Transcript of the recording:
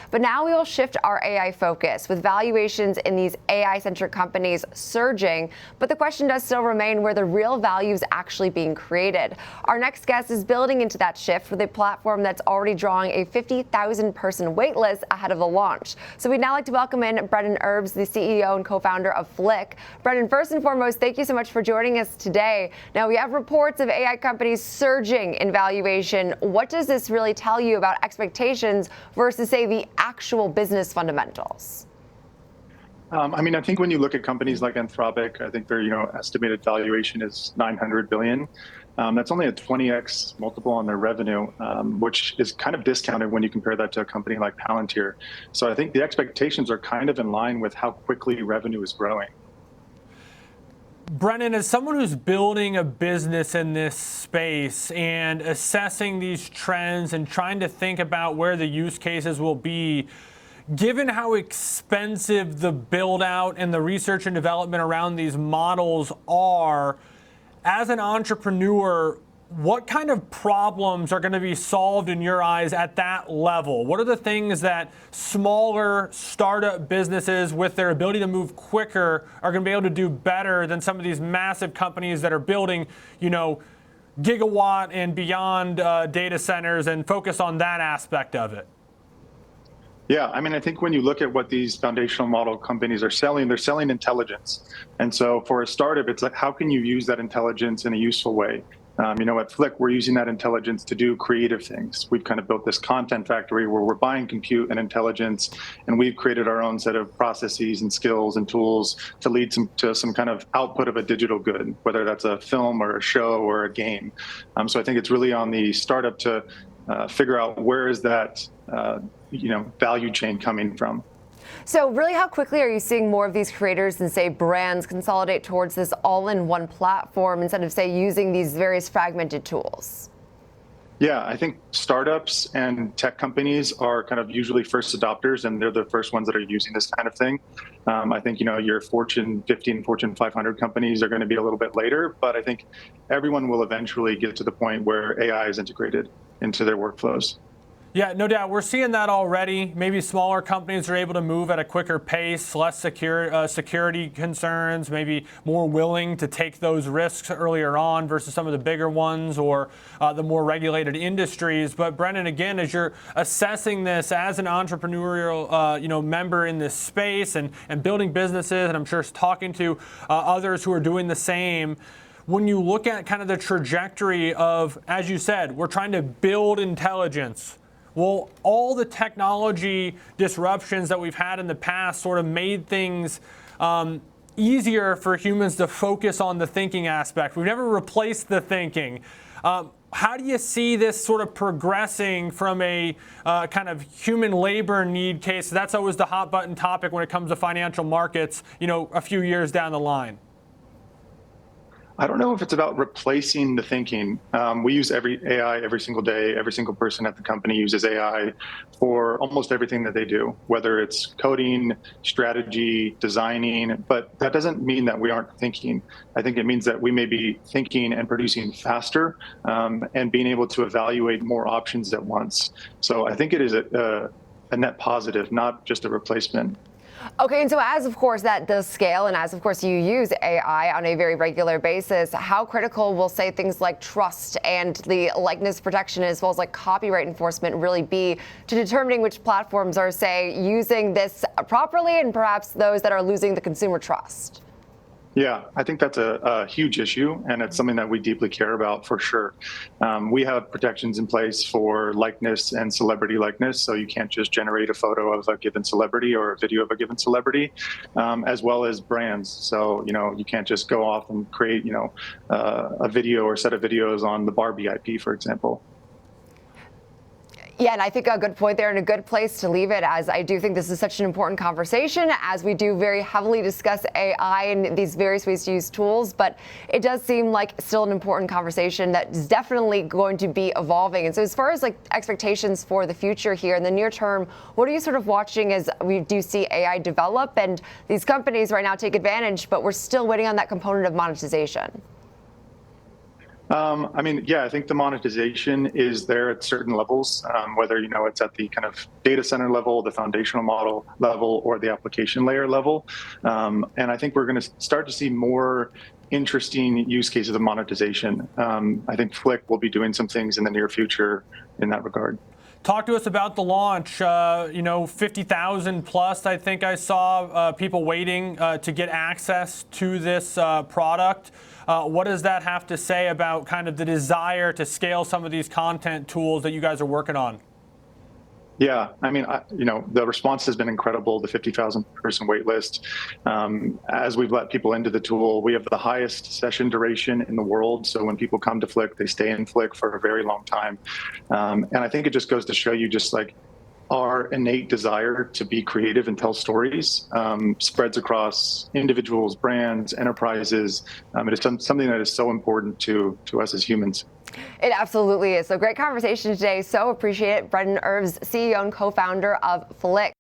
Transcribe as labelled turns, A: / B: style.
A: But now we will shift our AI focus with valuations in these AI-centric companies surging. But the question does still remain where the real value is actually being created. Our next guest is building into that shift with a platform that's already drawing a 50,000-person waitlist ahead of the launch. So we'd now like to welcome in Brennan Ebrz, the CEO and co-founder of Flik. Brennan, first and foremost, thank you so much for joining us today. Now, we have reports of AI companies surging in valuation. What does this really tell you about expectations versus, say, the actual business fundamentals?
B: I think when you look at companies like Anthropic, I think their estimated valuation is $900 billion. That's only a 20x multiple on their revenue, which is kind of discounted when you compare that to a company like Palantir. So I think the expectations are kind of in line with how quickly revenue is growing.
C: Brennan, as someone who's building a business in this space and assessing these trends and trying to think about where the use cases will be, given how expensive the build out and the research and development around these models are, as an entrepreneur, what kind of problems are going to be solved in your eyes at that level? What are the things that smaller startup businesses with their ability to move quicker are going to be able to do better than some of these massive companies that are building, gigawatt and beyond data centers and focus on that aspect of it?
B: Yeah, I think when you look at what these foundational model companies are selling, they're selling intelligence. And so for a startup, it's like, how can you use that intelligence in a useful way? At Flik, we're using that intelligence to do creative things. We've kind of built this content factory where we're buying compute and intelligence, and we've created our own set of processes and skills and tools to lead to some kind of output of a digital good, whether that's a film or a show or a game. So I think it's really on the startup to figure out where is that value chain coming from.
A: So really, how quickly are you seeing more of these creators and, say, brands consolidate towards this all-in-one platform instead of, say, using these various fragmented tools?
B: Yeah, I think startups and tech companies are kind of usually first adopters, and they're the first ones that are using this kind of thing. I think, your Fortune 50 and Fortune 500 companies are going to be a little bit later, but I think everyone will eventually get to the point where AI is integrated into their workflows.
C: Yeah, no doubt. We're seeing that already. Maybe smaller companies are able to move at a quicker pace, less security concerns, maybe more willing to take those risks earlier on versus some of the bigger ones or the more regulated industries. But Brennan, again, as you're assessing this as an entrepreneurial member in this space and building businesses, and I'm sure talking to others who are doing the same, when you look at kind of the trajectory of, as you said, we're trying to build intelligence. Well, all the technology disruptions that we've had in the past sort of made things easier for humans to focus on the thinking aspect. We've never replaced the thinking. How do you see this sort of progressing from a kind of human labor need case? That's always the hot button topic when it comes to financial markets, a few years down the line.
B: I don't know if it's about replacing the thinking. We use AI every single day. Every single person at the company uses AI for almost everything that they do, whether it's coding, strategy, designing, but that doesn't mean that we aren't thinking. I think it means that we may be thinking and producing faster and being able to evaluate more options at once. So I think it is a net positive, not just a replacement.
A: Okay, and so as, of course, that does scale, and as, of course, you use AI on a very regular basis, how critical will, say, things like trust and the likeness protection as well as like copyright enforcement really be to determining which platforms are, say, using this properly and perhaps those that are losing the consumer trust?
B: Yeah, I think that's a huge issue, and it's something that we deeply care about for sure. We have protections in place for likeness and celebrity likeness, so you can't just generate a photo of a given celebrity or a video of a given celebrity, as well as brands. So, you can't just go off and create, a video or set of videos on the Barbie IP, for example.
A: Yeah, and I think a good point there and a good place to leave it, as I do think this is such an important conversation as we do very heavily discuss AI and these various ways to use tools. But it does seem like still an important conversation that is definitely going to be evolving. And so as far as like expectations for the future here in the near term, what are you sort of watching as we do see AI develop and these companies right now take advantage, but we're still waiting on that component of monetization?
B: I mean, yeah, I think the monetization is there at certain levels, whether, it's at the kind of data center level, the foundational model level, or the application layer level. And I think we're going to start to see more interesting use cases of monetization. I think Flik will be doing some things in the near future in that regard.
C: Talk to us about the launch. 50,000 plus, I think I saw people waiting to get access to this product. What does that have to say about kind of the desire to scale some of these content tools that you guys are working on?
B: Yeah, I mean, the response has been incredible, the 50,000 person wait list. As we've let people into the tool, we have the highest session duration in the world. So when people come to Flik, they stay in Flik for a very long time. And I think it just goes to show you just like our innate desire to be creative and tell stories spreads across individuals, brands, enterprises. It is something that is so important to us as humans.
A: It absolutely is. So great conversation today. So appreciate it. Brennan Ebrz, CEO and co-founder of Flik.